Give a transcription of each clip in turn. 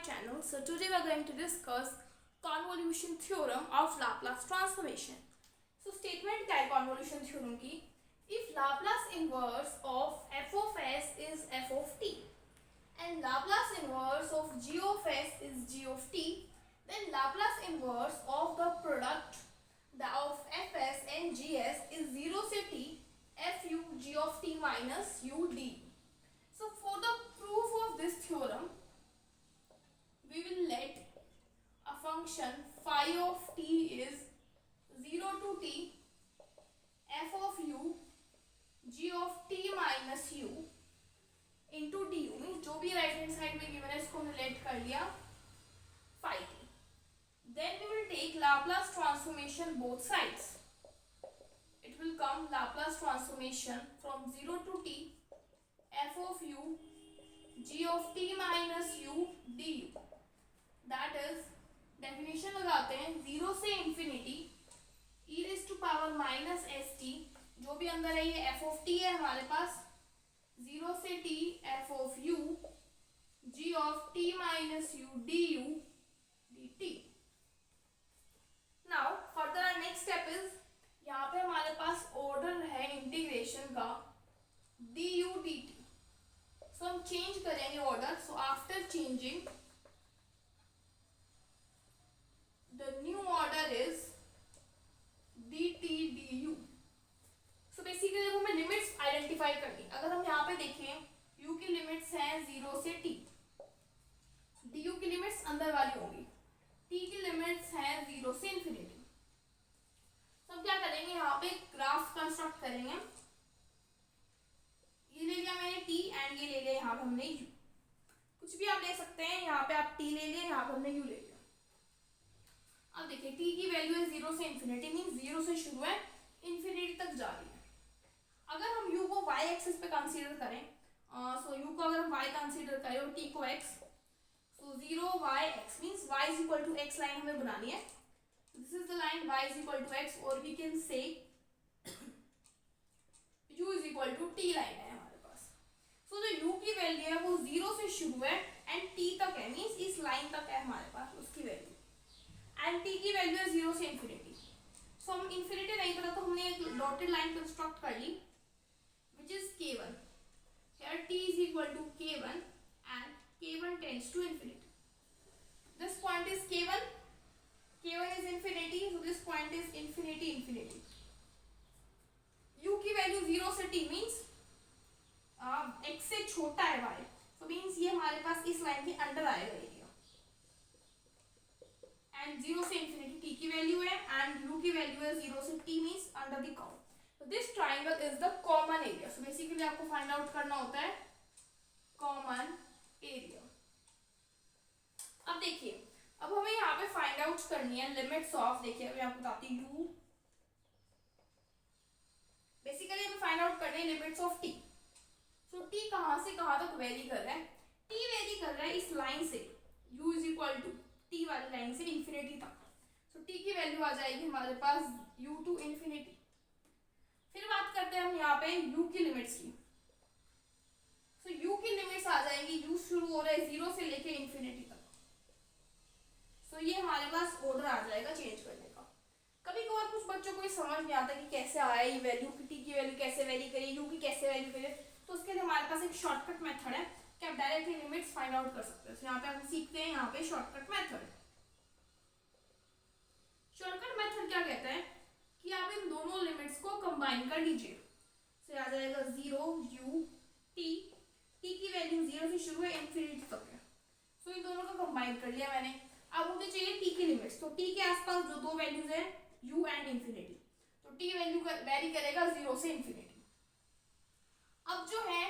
channel. So today we are going to discuss convolution theorem of Laplace transformation. So statement क्या है convolution theorem की? If Laplace inverse of f of s is f of t and Laplace inverse of g of s is g of t, then Laplace inverse of the product of fs and gs is 0 से t fu g of t minus u d. So for the proof of this theorem, we will let a function phi of t is 0 to t f of u g of t minus u into du means जो भी right hand side में given है इसको हमने late कर लिया phi t. Then we will take Laplace transformation both sides. It will come Laplace transformation from 0 to t f of u g of t minus u du. That is definition लगाते हैं 0 से infinity e raise to power minus S T, जो भी अंदर है ये f of t है हमारे पास, 0 से t f of u g of t minus u du dt. Now further next step is, यहाँ पे हमारे पास ऑर्डर है इंटीग्रेशन का du dt. सो हम चेंज करेंगे order. So after changing the new order is dt du. so basically जब हमें limits identify करनी, अगर हम यहाँ पे देखें u की लिमिट्स हैं 0 से t, du की लिमिट्स अंदर वाली होंगी, t की लिमिट्स हैं 0 से इंफिनिटी. तो हम क्या करेंगे, यहाँ पे ग्राफ कंस्ट्रक्ट करेंगे. ये ले लिया मैंने t एंड ये ले लिया यहाँ पे हमने u. कुछ भी आप ले सकते हैं, यहाँ पे आप t ले लिया, यहाँ पे हमने u ले लिया. अब देखिए t की वैल्यू है 0 से इंफिनिटी, मीन 0 से शुरू है इंफिनिटी तक जा रही है. अगर हम u को y एक्सिस पे कंसीडर करें, सो u को अगर हम y कंसीडर करें और t को x, so 0 y x means y is equal to x line हमें बनानी है. This is the line y is equal to x, और we can say u is equal to t line है हमारे पास. सो जो u की value है वो 0 से शुरू है एंड t तक है, मीन्स इस लाइन तक है हमारे पास उसकी वैल्यू, एंड t की वैल्यू है 0 से इंफिनिटी. सो हम इंफिनिटी नहीं पता तो हमने एक डॉटेड लाइन कंस्ट्रक्ट कर ली which is k1. Here t is equal to k1 and k1 tends to infinity. This point is k1, k1 is infinity, so this point is infinity infinity. u की value 0 से t means x से छोटा है y, सो means ये हमारे पास इस line के under आएगा एरिया. एंड 0 से इंफिनिटी t की वैल्यू है एंड u की वैल्यू है 0 से t means under the curve. So this triangle is the common area. So basically आपको फाइंड आउट करना होता है कॉमन एरिया. अब देखिए, अब हमें यहाँ पे फाइंड आउट करनी है लिमिट्स ऑफ, देखिए अभी आपको बताती हूँ, बेसिकली हमें फाइंड आउट करनी है limits of t. So t कहाँ से कहाँ तक वेरी कर रहा है, t वेरी कर रहा है इस लाइन से u is equal to t वाली लाइन से इंफिनिटी तक. सो t की वैल्यू आ जाएगी हमारे पास u टू इंफिनिटी. फिर बात करते हैं हम यहाँ पे u की लिमिट्स की. सो u की लिमिट्स आ जाएंगी, u शुरू हो रहा है 0 से लेके इंफिनिटी तक. सो ये हमारे पास ऑर्डर आ जाएगा चेंज करने का. कभी कभार कुछ बच्चों को ये समझ नहीं आता कि कैसे आया ये वैल्यू, t की वैल्यू कैसे वेरी करिए, u की कैसे वैल्यू करिए. तो उसके लिए हमारे पास एक शॉर्टकट मेथड है कि आप डायरेक्टली लिमिट्स फाइंड आउट कर सकते हैं. यहाँ पे हम सीखते हैं यहाँ पे शॉर्टकट मेथड. शॉर्टकट मेथड क्या कहता है कि आप इन दोनों लिमिट्स को कंबाइन कर लीजिए. तो आ जाएगा 0 u t, t की वैल्यू 0 से शुरू है इंफिनिटी तक है. सो इन दोनों को कंबाइन कर लिया मैंने. अब मुझे चाहिए t की लिमिट्स. तो t के आसपास जो दो वैल्यूज है u एंड इंफिनिटी, तो t वैल्यू वेरी करेगा 0 से इंफिनिटी. अब जो है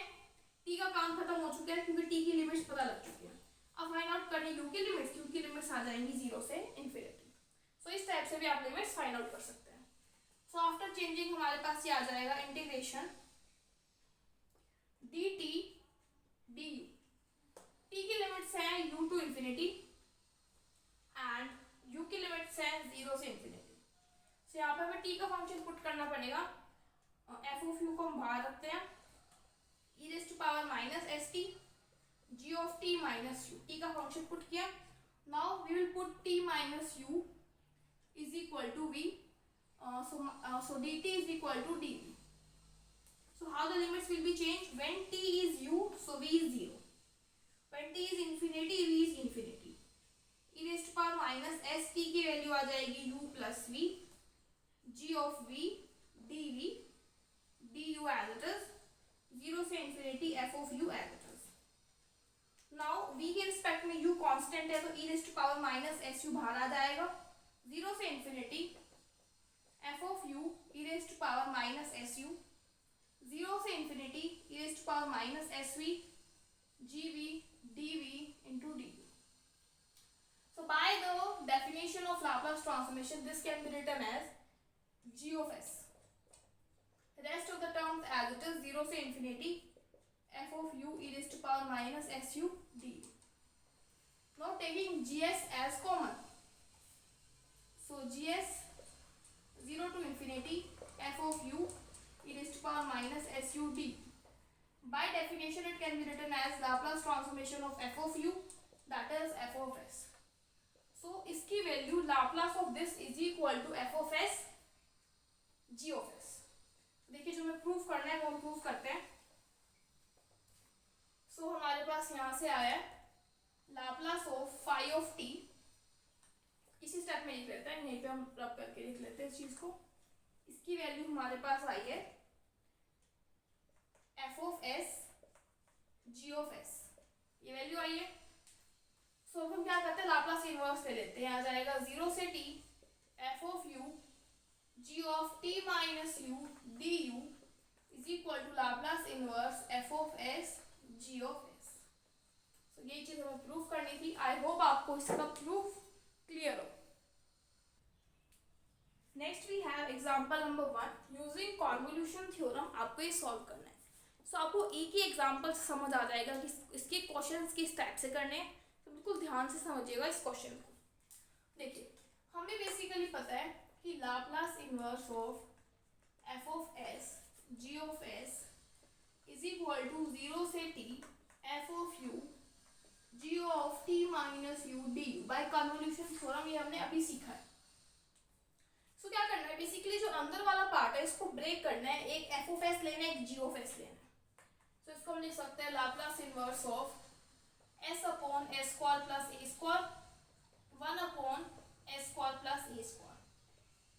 t का काम खत्म हो चुका है क्योंकि t की लिमिट्स पता लग चुकी है. अब फाइंड आउट करनी u की लिमिट्स. u की लिमिट्स आ जाएंगी 0 से इंफिनिटी. सो इस टाइप से भी आप लिमिट्स फाइंड आउट कर सकते हैं. सो आफ्टर चेंजिंग हमारे पास ये आ जाएगा इंटीग्रेशन dt du. t की लिमिट्स हैं u to infinity and u की लिमिट्स हैं 0 से इंफिनिटी. सो यहाँ पे हमें t का फंक्शन पुट करना पड़ेगा. f ऑफ u को हम बाहर रखते हैं, e raise to power minus S T, g of t minus u, t का फंक्शन पुट किया. Now we will put t minus u is equal to v. So dt is equal to dv. So how the limits will be changed? When t is u, so v is 0. When t is infinity, v is infinity. E raised to power minus s, t की value आ जाएगी u plus v, g of v dv du as it is, 0 से infinity f of u as it is. Now v के respect में u constant है, तो e raised to power minus s u बाहर आ जाएगा. 0 से infinity f of u e raised to power minus s u, 0 से infinity e raised to power minus s v gv dv into du. So by the definition of Laplace transformation, this can be written as g of s. Rest of the terms as it is, 0 से infinity f of u e raised to power minus s u du. Now taking gs as common. So gs 0 to infinity f of u e raised to power minus s u d. By definition, it can be written as Laplace transformation of f of u, that is f of s. So इसकी value Laplace of this is equal to f of s g of s. देखिए जो हमें proof करना है वो हम proof करते हैं. So हमारे पास यहाँ से आया Laplace of phi of t. इसी स्टेप में लिख लेते हैं, यहीं पे हम रब करके लिख लेते हैं इस चीज को. इसकी वैल्यू हमारे पास आई है f of s g of s, ये वैल्यू आई है. सो हम क्या करते हैं, लाप्लास इनवर्स ले लेते हैं. आ जाएगा 0 से t f of u g of t minus u du is equal to Laplace inverse f of s g of s. सो ये चीज हमें प्रूफ करनी थी. आई होप आपको इसका प्रूफ क्लियर हो. Next we have example number 1. Using convolution theorem आपको ये सॉल्व करना है. सो आपको एक ही एग्जांपल से समझ आ जाएगा कि इसके क्वेश्चंस किस टाइप से करने हैं. तो बिल्कुल ध्यान से समझिएगा इस क्वेश्चन को. देखिए हमें बेसिकली पता है कि Laplace inverse of f of s g of s is equal to 0 से t f of u g of t minus u du by convolution theorem. ये हमने अभी सीखा है. सो क्या करना है, बेसिकली जो अंदर वाला पार्ट है इसको ब्रेक करना है. एक f of s लेना है, एक g of s लेना है. तो इसको हम लिख सकते हैं Laplace inverse of s upon s square plus a square 1 upon s square plus a square.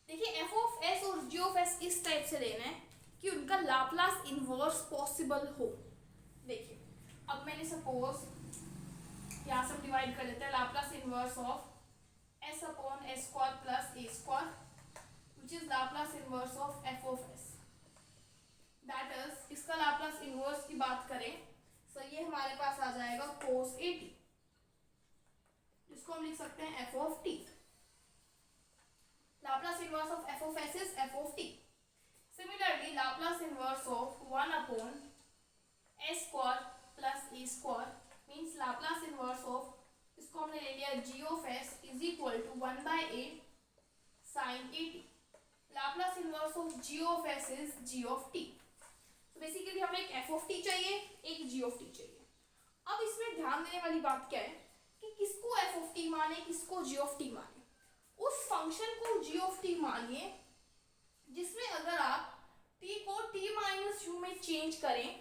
देखिए f of s और g of s इस टाइप से लेना है कि उनका लाप्लास इनवर्स पॉसिबल हो. देखिए अब मैंने सपोज यहाँ से डिवाइड कर लेते हैं Laplace inverse of s upon s square plus a square which is Laplace inverse of f of s. That is इसका लाप्लास इनवर्स की बात करें तो ये हमारे पास आ जाएगा cos at, जिसको हम लिख सकते हैं f of t. Laplace inverse of f of s is f of t. Similarly Laplace inverse of 1 upon s square plus a square means Laplace inverse of, इसको हमने ले लिया g of s is equal to 1 by a sin at. Laplace inverse of g of s is g of t. तो basically हमें एक f of t चाहिए, एक g of t चाहिए. अब इसमें ध्यान देने वाली बात क्या है कि किसको f of t माने, किसको g of t माने. उस फंक्शन को g of t मानिए जिसमें अगर आप t को t माइनस u में चेंज करें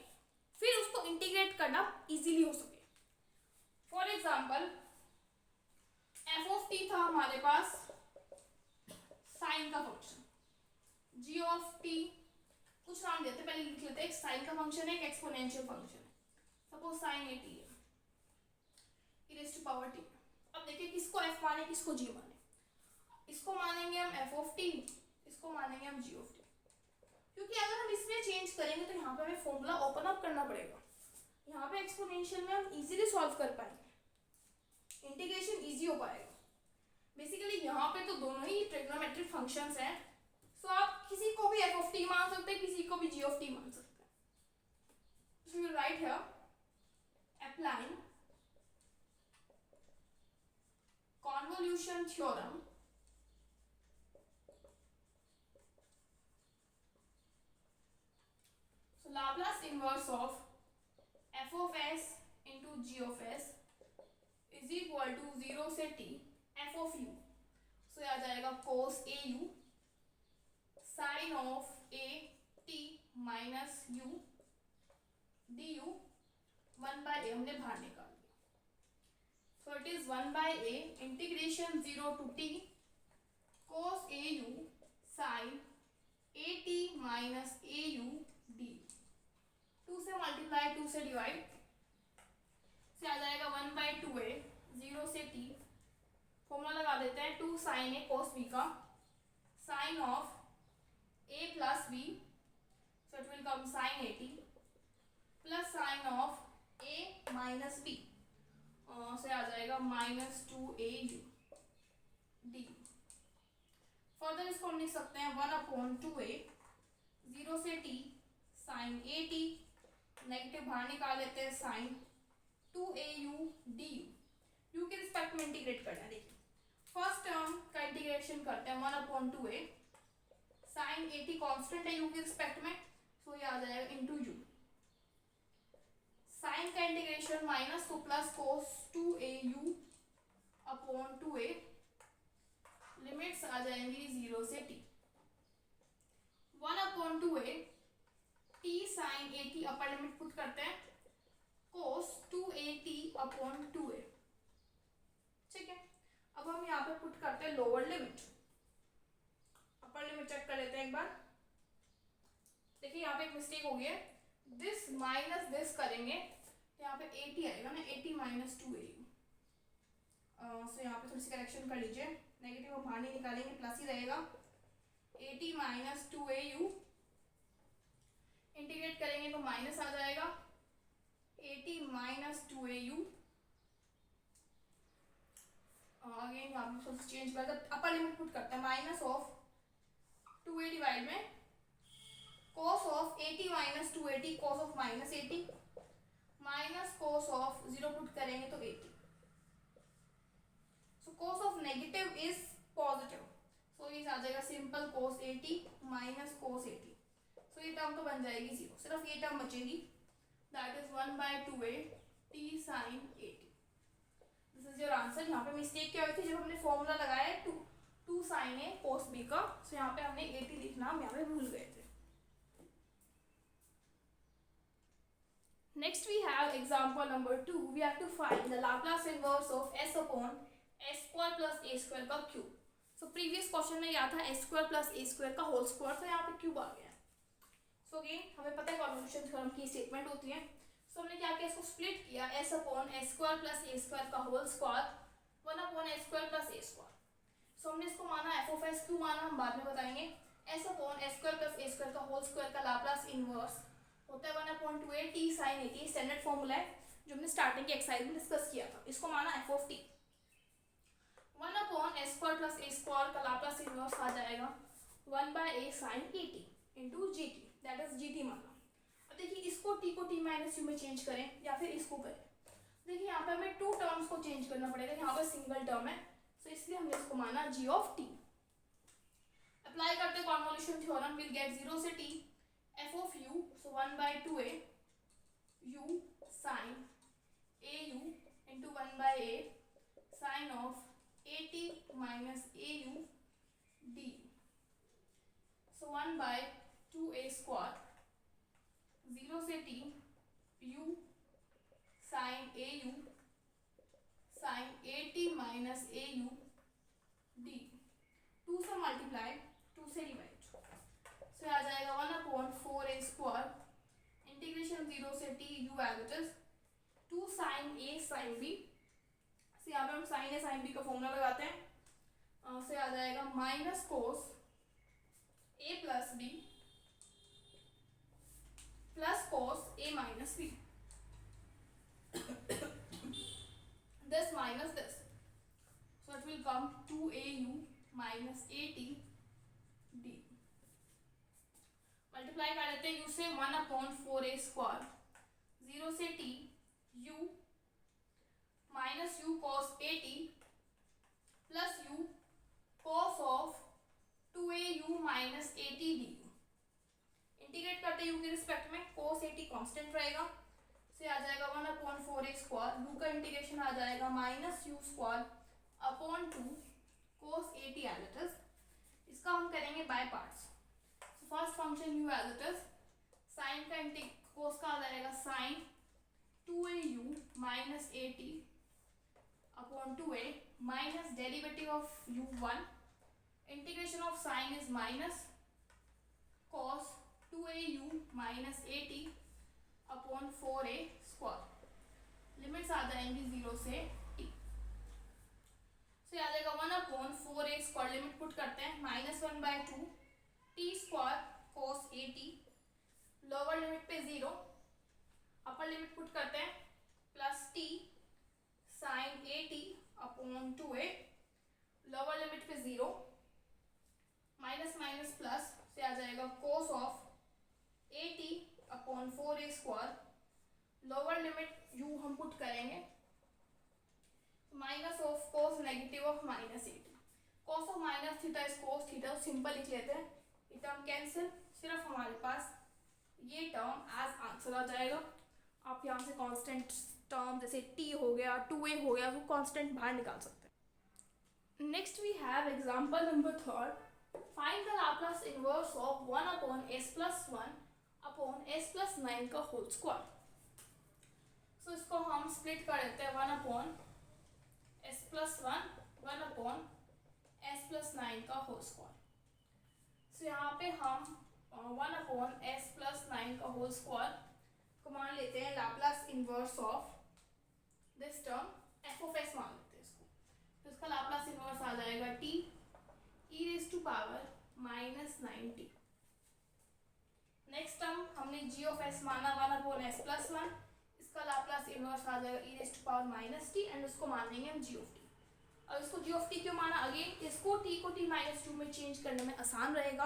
फिर उसको इंटीग्रेट करना इजीली हो सके. For example f of t था हमारे पास साइन का फंक्शन, g of t कुछ नाम देते, पहले लिख लेते हैं. एक साइन का फंक्शन है, एक एक्सपोनेंशियल फंक्शन है. सपोज साइन at है e raised to power t. अब देखिए किसको f माने, किसको g माने. इसको मानेंगे हम f of t, इसको मानेंगे हम g of t. क्योंकि अगर हम इसमें चेंज करेंगे तो यहाँ पे हमें फॉर्मूला ओपन अप करना पड़ेगा. यहाँ पे एक्सपोनेंशियल में हम इजीली सॉल्व कर पाएंगे, इंटीग्रेशन इजी हो पाएगा. बेसिकली यहाँ पे तो दोनों ही ट्रिग्नोमेट्रिक फंक्शंस हैं. सो आप किसी को भी f of t मान सकते हैं, किसी को भी g of t मान सकते हैं. So you write here applying convolution theorem so Laplace inverse of f of s into g of s is equal to 0 से t f of u. So आ जाएगा cos a u sine of a t minus u d u 1/a हमने बाहर निकाल दिया। So it is 1/a integration 0 to t cos a u sine A t minus a u d. 2 से multiply 2 से divide से आ जाएगा 1/2a 0 से t। फॉर्मूला लगा देते हैं 2 साइन ए कोस बी का sine of a plus b so it will come sine A T plus sine of a minus b से आ जाएगा -2au डी। फर्दर इसको हम लिख सकते हैं 1/2a 0 से t साइन ए टी नेगेटिव बाहर निकाल लेते हैं साइन 2au डी यू के रिस्पेक्ट में इंटीग्रेट करना है। देखिए फर्स्ट टर्म का इंटीग्रेशन करते हैं 1/2a साइन ए टी कॉन्स्टेंट है यू के रिस्पेक्ट में सो ये आ जाएगा इंटू यू। साइन का इंटीग्रेशन माइनस तो plus cos 2au upon 2a limits आ जाएंगी 0 से t 1/2a t साइन ए टी अपर लिमिट पुट करते हैं कोस 2at अपॉन 2a। ठीक है अब हम यहाँ पे पुट करते हैं lower limit. Upper limit check कर लेते हैं एक बार। देखिए यहाँ पे एक मिस्टेक हो गई है दिस माइनस दिस करेंगे तो यहाँ पे 80 आएगा ना 80 माइनस 2au। सो यहाँ पे थोड़ी सी करेक्शन कर लीजिए नेगेटिव हम बाहर नहीं निकालेंगे प्लस ही रहेगा 80 माइनस 2au इंटीग्रेट करेंगे तो माइनस आ जाएगा 80 माइनस 2au। अगेन यहाँ पे चेंज कर अपर लिमिट पुट करते हैं माइनस ऑफ 2a डिवाइड में cos of 80 minus 280 cos of minus 80 minus cos of 0 put करेंगे तो 80। सो cos of negative is positive so ये आ जाएगा सिंपल cos 80 माइनस cos 80। सो ये टर्म तो बन जाएगी 0 सिर्फ ये टर्म बचेगी that is 1/2a t sin 80। This is your answer. यहाँ पे मिस्टेक क्या हुई थी जब हमने फॉर्मूला लगाया 2 sin a cos b का सो यहाँ पे हमने 80 लिखना हम यहाँ पे भूल गए थे। Next we have example number 2. We have to find the Laplace inverse of s upon s square plus a square का cube. So previous question में क्या था s square plus a square का whole square था, यहाँ पे cube आ गया है। So again हमें पता है convolution theorem की statement होती है। So हमने क्या किया इसको split किया s upon s square plus a square का whole square 1 upon s square plus a square. So हमने इसको माना f of s क्यों माना हम बाद में बताएंगे। s upon s square plus a square का whole square का Laplace inverse होता है 1/2a t sin 80 standard formula है जो हमने स्टार्टिंग के एक्सरसाइज में डिस्कस किया था। इसको माना f of t 1/s square plus a square का लाप्लास इनवर्स आ जाएगा 1/a sin 80 into gt that is gt माना। अब देखिए इसको t को t माइनस यू में चेंज करें या फिर इसको करें। देखिए यहाँ पे हमें 2 टर्म्स को चेंज करना पड़ेगा, यहाँ पे सिंगल टर्म है तो इसलिए हमने इसको माना g of t। अप्लाई करते कॉन्वोल्यूशन थ्योरम विल गेट 0 से t f of u so 1/2a u sin au into 1/a sin of 80 minus au d so 1/2a square 0 से t u sin au sin 80 minus au d 2 से multiply 2 से divide तो आ जाएगा 1/4a square integration 0 से t u as it is 2 sin a sin b से यहाँ पे हम sin a sin b का फॉर्मूला लगाते हैं से आ जाएगा minus cos a plus b plus cos a minus b this minus this so it will come 2au minus 80 d multiply कर लेते हैं u से 1/4a स्क्वायर 0 से t u minus u cos 80 plus u cos of 2au minus 80 du। Integrate करते हैं u के respect में cos 80 constant रहेगा से आ जाएगा 1/4a स्क्वायर इंटीग्रेशन आ जाएगा minus u square upon 2 cos 80 as it is. इसका हम करेंगे by parts. First function u as it is, sine का कोस का आ जाएगा sine 2au minus 80 upon 2a minus derivative of u1 integration of sine is minus cos 2au minus 80 upon 4a square. Limits आ जाएंगी 0 से t. तो आ जाएगा 1 upon 4a square. Limit put करते हैं -1/2 t square cos 80. Lower limit पे 0, upper limit put करते हैं plus t sine 80 upon 2a. Lower limit पे 0, माइनस माइनस प्लस से आ जाएगा cos of 80 upon 4a square. Lower limit u हम पुट करेंगे minus of cos negative of minus 80. cos of minus theta is cos theta. Simple लिख लेते हैं, ये टर्म कैंसिल. सिर्फ हमारे पास ये टर्म एज आंसर आ जाएगा. आप यहाँ से कांस्टेंट टर्म जैसे t हो गया 2a हो गया वो कांस्टेंट बाहर निकाल सकते हैं. Next we have example number 3. Find the Laplace inverse of 1 upon s plus 1 upon s plus 9 का होल स्क्वायर. सो इसको हम स्प्लिट कर देते हैं 1 upon s plus 1 upon s plus 9 का होल स्क्वायर. सो यहाँ पे हम 1 अपॉन s प्लस 9 का होल स्क्वायर को मान लेते हैं Laplace inverse of this term f of s मान लेते हैं इसको. तो इसका लाप्लास इनवर्स आ जाएगा t e raise to power minus 9t. Next term हमने g ऑफ s माना 1 अपॉन s प्लस 1. इसका लाप्लास इनवर्स आ जाएगा e raise to power minus t and उसको मान लेंगे हम g ऑफ t. और इसको g ऑफ t क्यों माना? अगेन इसको t को t माइनस 2 में चेंज करने में आसान रहेगा,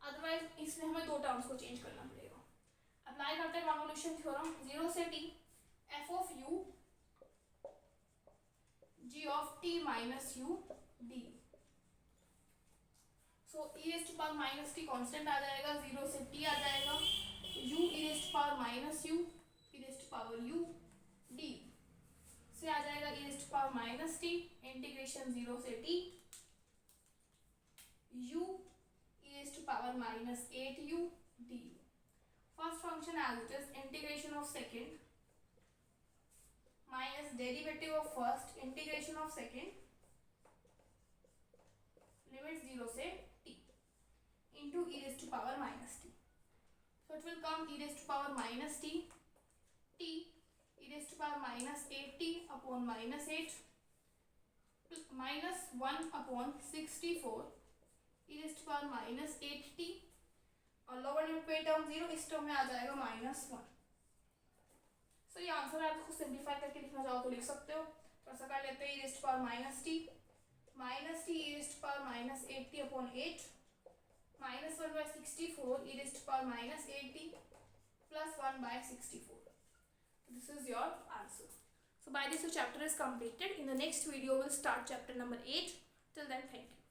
अदरवाइज इसमें हमें दो टर्म्स को चेंज करना पड़ेगा. अप्लाई करते हैं कन्वोल्यूशन थ्योरम. 0 से t f of u g of t minus u d. So e raise to power minus t constant आ जाएगा, 0 से t आ जाएगा, u e raise to power minus u e raise to power u d से आ जाएगा e raise to power minus t integration 0 से t u e raise to power minus 8u d. First function as it is, integration of second minus derivative of first integration of second limit 0 से t into e raised to power minus t. So it will come e raised to power minus t e raised to power minus 8t upon minus 8 minus 1 upon 64 e raised to power minus 8t और lower limit पे term 0, इस term में आ जाएगा minus 1. सो ये answer है. आप इसको simplify करके लिखना चाहो तो लिख सकते हो. थोड़ा सा कर लेते हैं. e raised to power minus t e raised to power minus 8t upon 8 minus 1 by 64 e raised to power minus 8t plus 1 by 64. This is your answer. So by this your chapter is completed. In the next video we'll start chapter number 8. Till then, thank you.